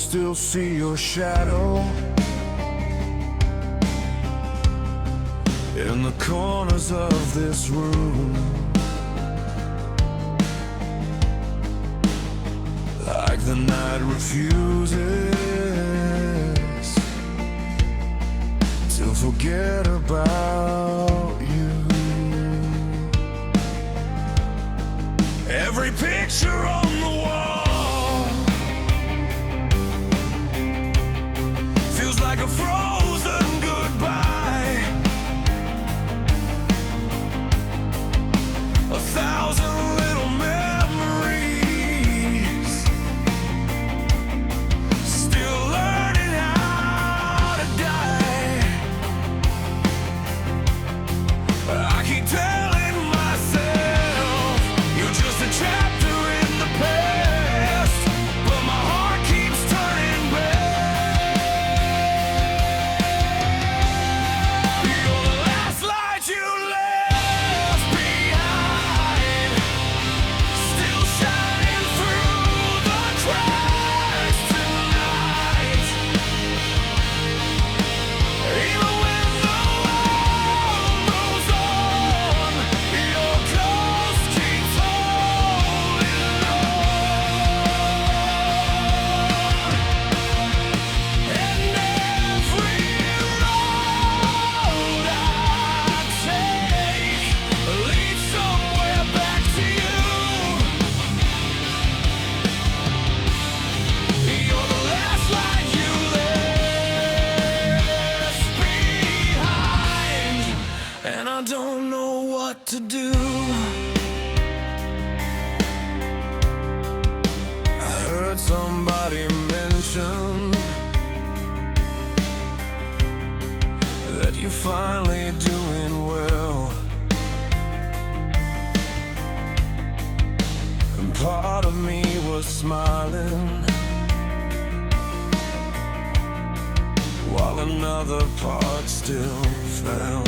still see your shadow in the corners of this room. Like the night refuses to forget about you. Every picture on the wall feels like a frozen goodbye. 1,000 little memories, still learning how to die. I keep telling myself you're just a chapter in the past, but my heart keeps turning back. You're the last light you left behind, still shining through the cracks tonight. Even when the world moves on, your ghost keeps holding on. And every road I take leads somewhere back to you. You're the last light you left behind, and I don't know what to do. I heard somebody mention that you're finally doing well, and part of me was smiling while another part still fell.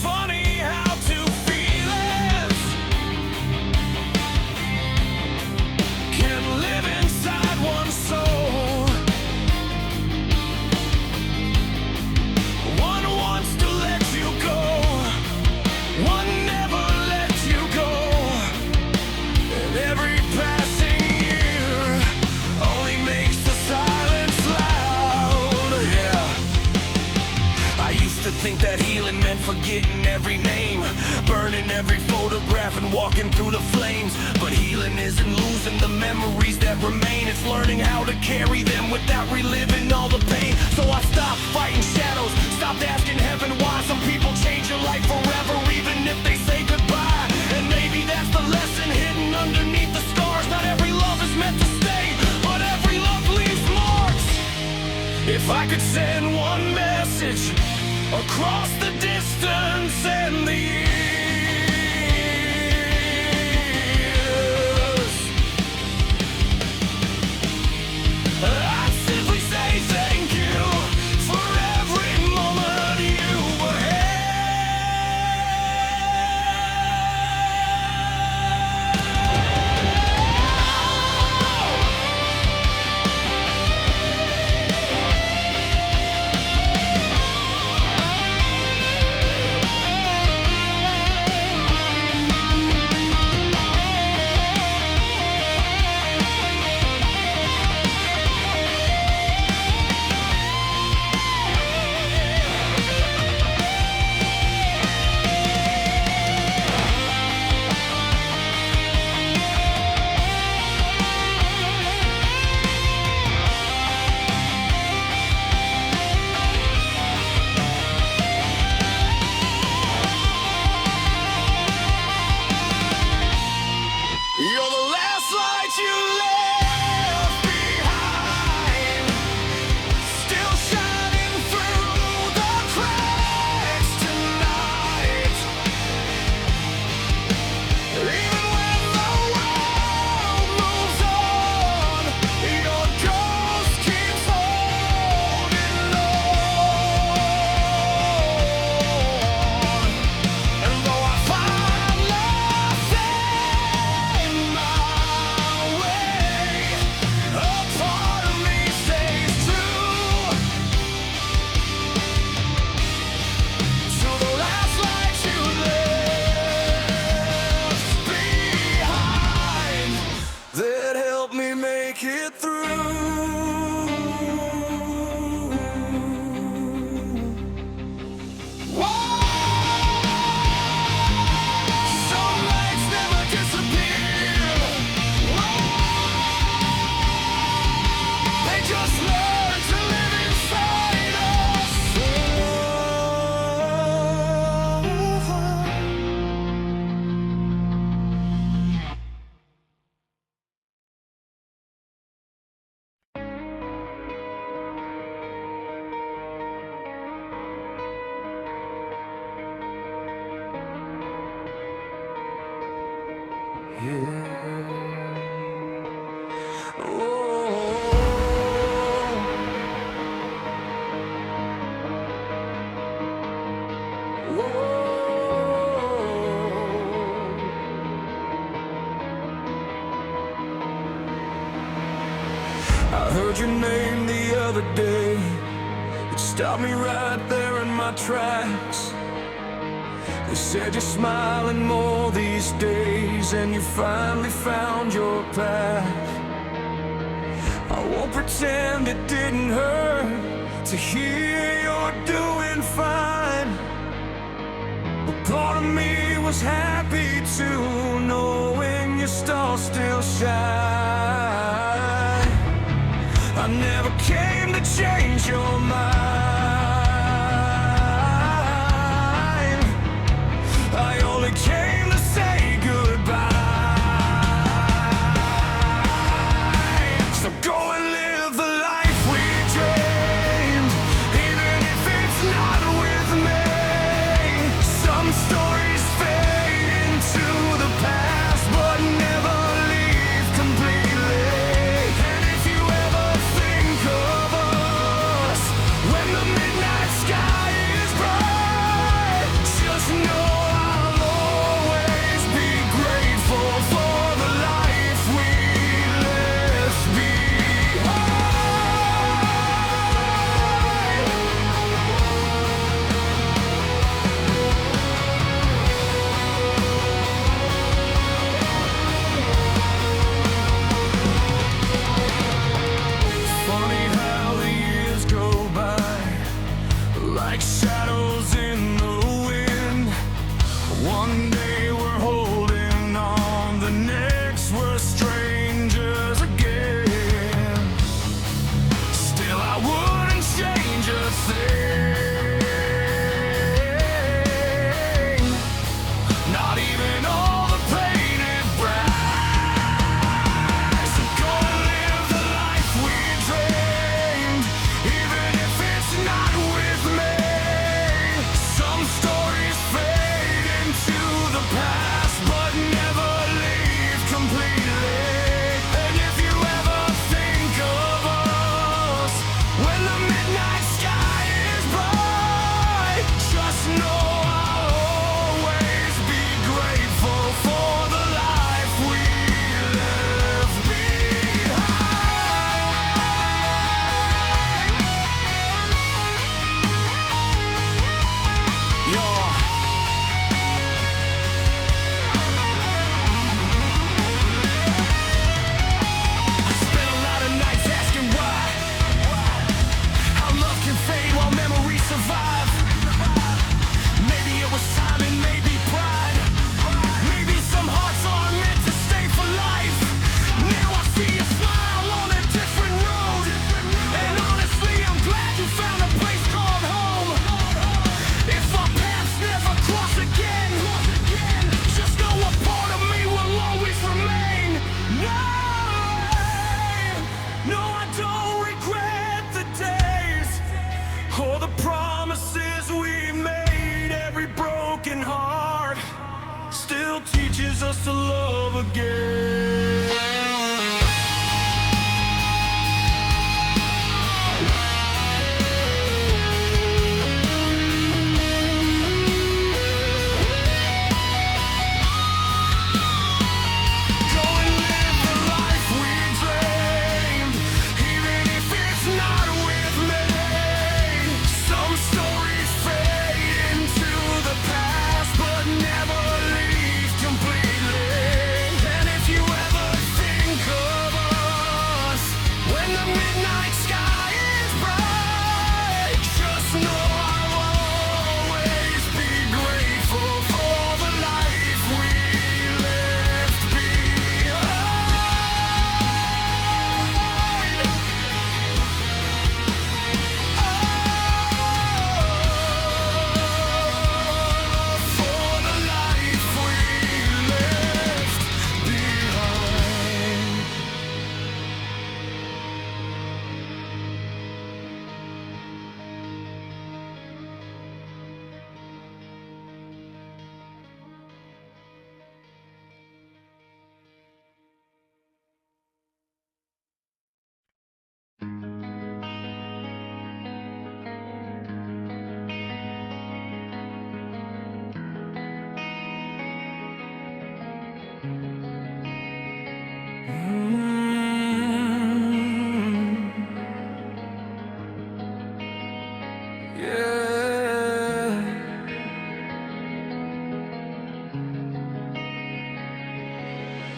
Funny how two feelings can live inside one soul. One wants to let you go, one never lets you go. And every passing year only makes the silence loud. Yeah. I used to think that healing meant forgetting every name, burning every photograph and walking through the flames. But healing isn't losing the memories that remain, it's learning how to carry them without reliving all the pain. So I stopped fighting shadows, stopped asking heaven why. Some people change your life forever even if they say goodbye. And maybe that's the lesson hidden underneath the scars. Not every love is meant to stay, but every love leaves marks. If I could send one message across the distance and the years, I'd simply say thank you for every moment you were here. Some lights never disappear. They just learn to live inside us. I heard your name the other day. It stopped me right there in my tracks. They said you're smiling more these days, and you finally found your path. I won't pretend it didn't hurt to hear you're doing fine, but part of me was happy too, knowing your star still shines. I never came to change your mind. I only came to say goodbye. So go and live the life we dreamed, even if it's not with me. Some stories fade into the past, but never leave completely. And if you ever think of us when the midnight sky is bright, just know I'll always be grateful for the life we left behind. Funny how the years go by, like shadows in the wind. One day we're holding on, the next we're strangers again. Still I wouldn't change a thing, not even all the pain it brings. So go and live the life we dreamed, even if it's not with me. Some stories fade into the past, but never leave completely. And if you ever think of us when the midnight sky is bright, just know I'll always be grateful for the life we left behind. Yo. Spent a lot of nights asking why, how love can fade while memories survive. Maybe it was timing, maybe pride. Maybe some hearts aren't meant to stay for life. Now I see you smile on a different road, and honestly I'm glad you found a place called home. If our paths never cross again, just know a part of me will always remain. No, I don't regret the days or the promises we made. Every broken heart still teaches us to love again. Go and live the life we dreamed, even if it's not with me. Some stories fade into the past, but never leave completely. And if you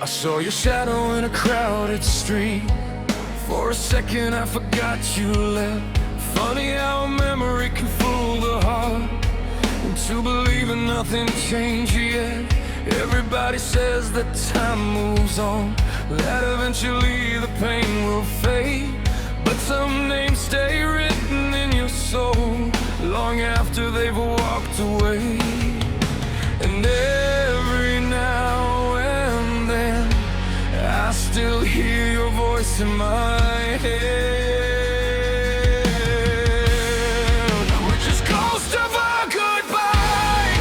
I saw your shadow in a crowded street. For a second I forgot you left. Funny how a memory can fool the heart into believing nothing changed yet. Everybody says that time moves on, that eventually the pain will fade. But some names stay written in your soul long after they've walked away. And every now and then I still hear your voice in my head. We're just ghosts of a goodbye,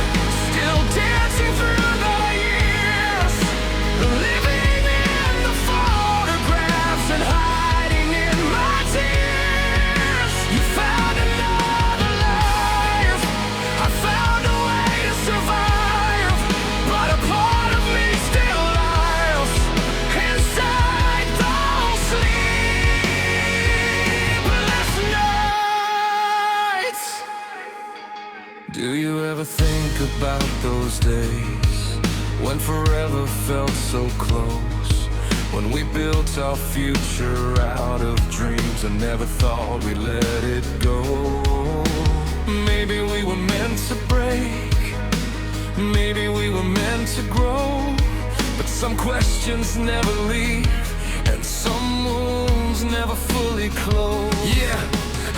still dancing through the years, living in the photographs and hiding in my tears. You found another life, I found a way to survive, but a part of me still lies inside those sleepless nights. Do you ever think about those days when forever felt so close? When we built our future out of dreams and never thought we'd let it go. Maybe we were meant to break, maybe we were meant to grow. But some questions never leave, and some wounds never fully close. Yeah,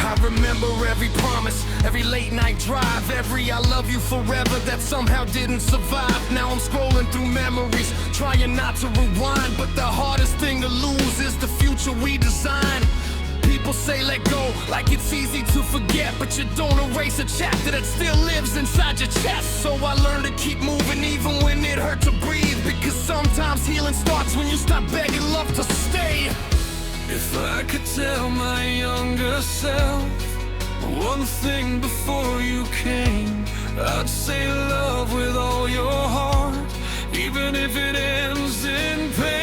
I remember every promise, every late night drive, every I love you forever that somehow didn't survive. Now I'm scrolling through memories, trying not to rewind, but the hardest thing to lose is the future we design. People say let go, like it's easy to forget, but you don't erase a chapter that still lives inside your chest. So I learned to keep moving even when it hurt to breathe, because sometimes healing starts when you stop begging love to stay. If I could tell my younger self one thing before you came, I'd say love with all your heart, even if it ends in pain.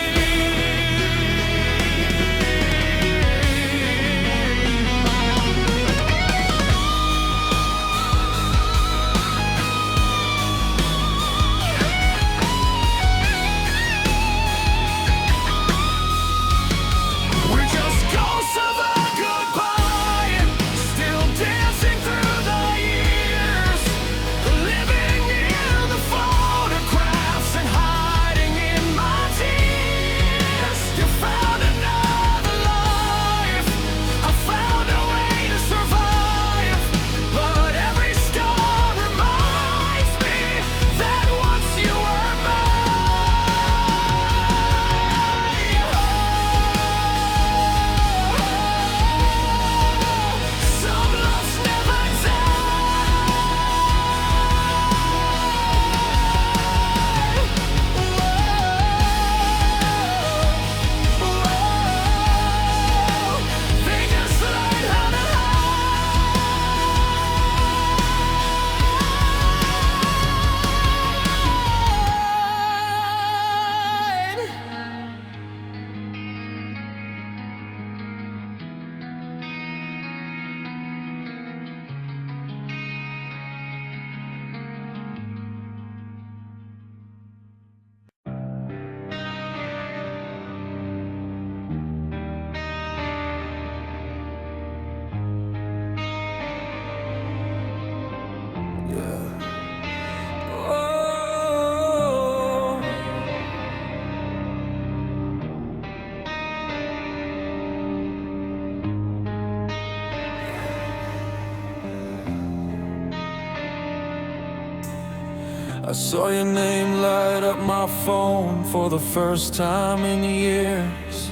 I saw your name light up my phone for the first time in years.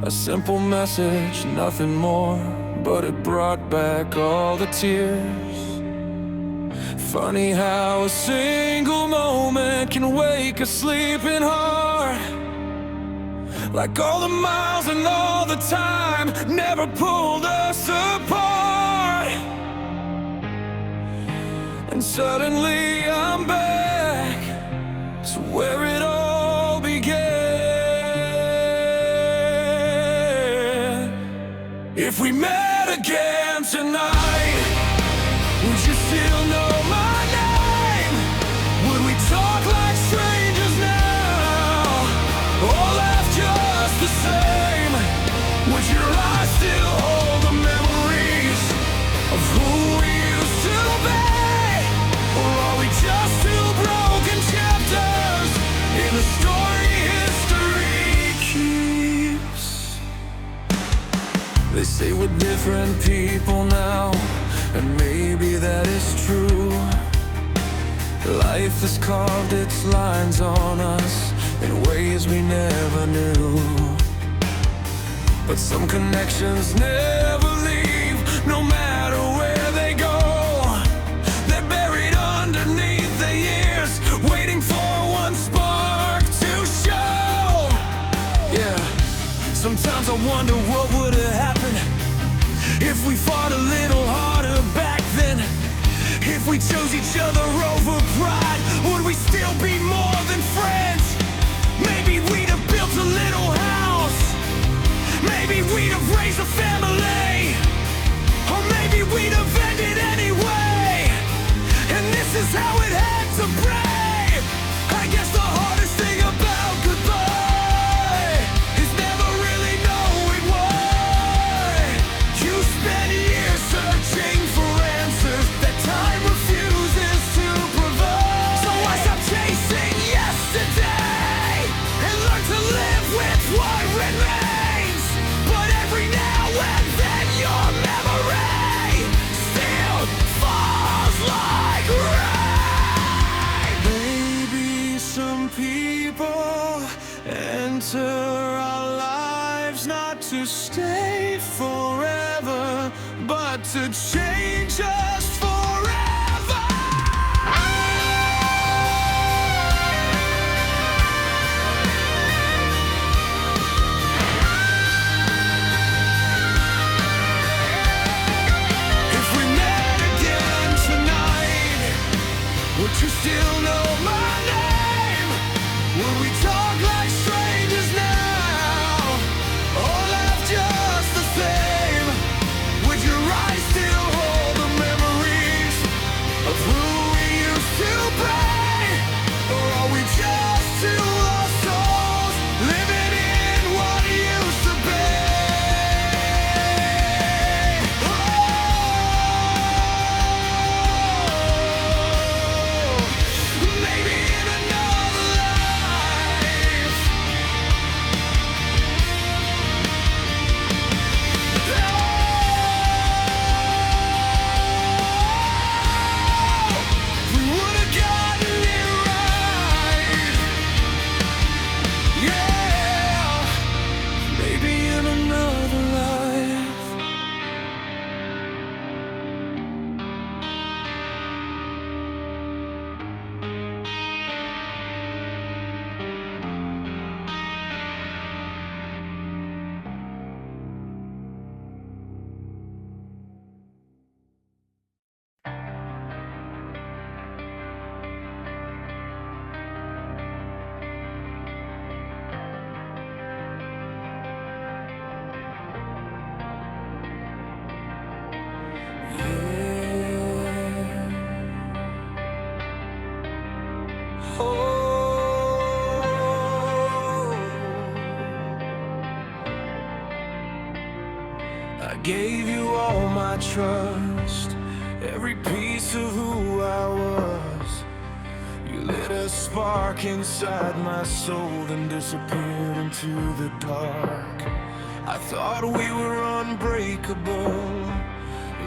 A simple message, nothing more, but it brought back all the tears. Funny how a single moment can wake a sleeping heart, like all the miles and all the time never pulled us apart. And suddenly I'm back to where it all began. If we met again tonight, would you still know my name? Would we talk like strangers now? still hold the memories of who we used to be? Or are we just two broken chapters in the story history keeps? They say we're different people now, and maybe that is true. Life has carved its lines on us in ways we never knew. But some connections never leave, no matter where they go. They're buried underneath the years, waiting for one spark to show. Yeah, sometimes I wonder what would have happened if we fought a little harder back then. If we chose each other over pride, would we still be more than friends? Maybe we'd have built a little house, maybe we'd have raised a family, or maybe we'd have ended anyway. And this is how it had to be. I guess the hardest thing about goodbye is never really knowing why. You spend years searching for answers that time refuses to provide. So I stop chasing yesterday and learn to live with what remains. But every now and then your memory still falls like rain. Maybe some people enter our lives not to stay forever, but to change us forever. If we met again tonight, would you still know my name? Would we talk like strangers now, or laugh just the same? Would your eyes still hold the memories of who we used to be? Or are we just two lost souls living in what used to be? Maybe in another life. We would've gotten it right. Yeah, maybe in another life. I gave you all my trust, every piece of who I was. You lit a spark inside my soul, then disappeared into the dark. I thought we were unbreakable,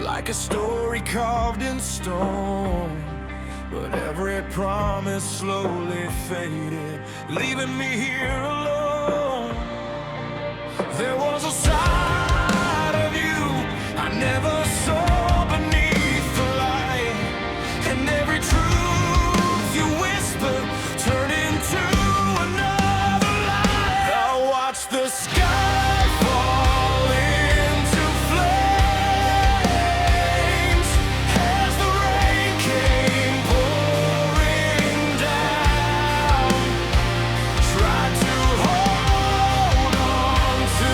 like a story carved in stone. But every promise slowly faded, leaving me here alone. There was a side of you I never saw beneath the light, and every truth you whispered turned into another lie. I watched the sky fall into flames as the rain came pouring down. Tried to hold on to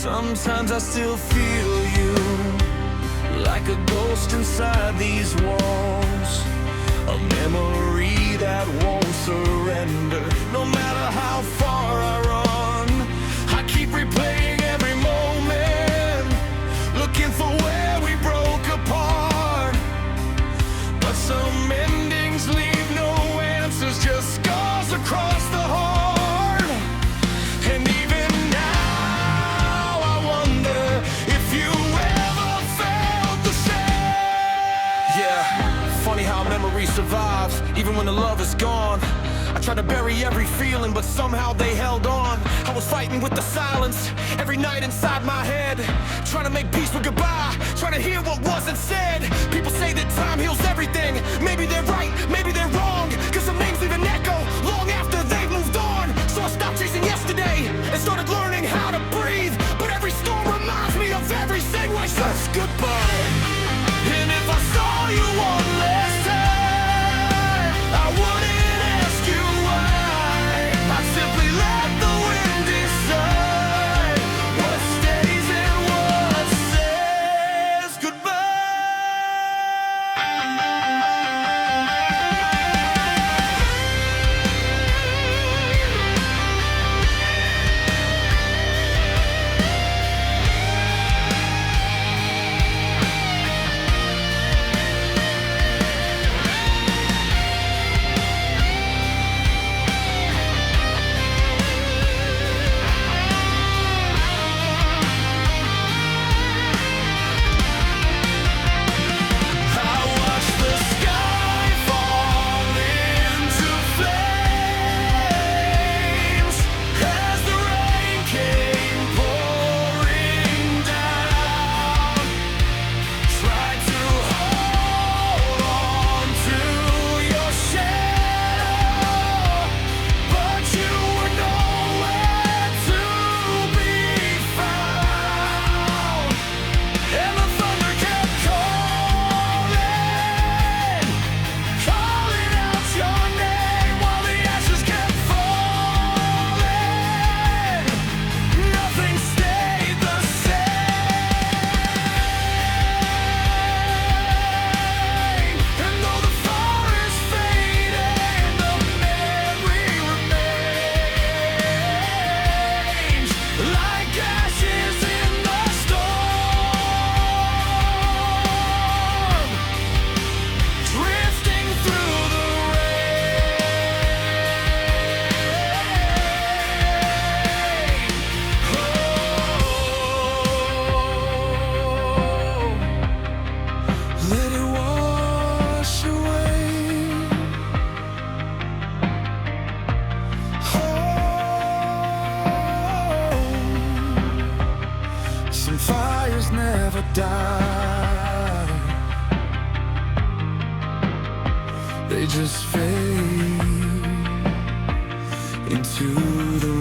Sometimes I still feel you, like a ghost inside these walls. A memory that won't surrender. No matter how far I run, I keep replaying every moment, looking for where we broke apart. But some endings leave no answers, just scars across the heart. And even now I wonder if you ever felt the same. Yeah, funny how memory survives even when the love is gone. I tried to bury every feeling, but somehow they held on. I was fighting with the silence every night inside my head, trying to make peace with goodbye, trying to hear what wasn't said. People say that time heals everything. Maybe they're right, maybe they're wrong, cause some names leave an echo long after they've moved on. So I stopped chasing yesterday and started learning how to breathe. But every storm reminds me of everything I said goodbye. And if I saw you one last time, I wouldn't ask you why. I'd simply let the wind decide what stays and what says goodbye. Let it wash away. Oh, some fires never die, they just fade into the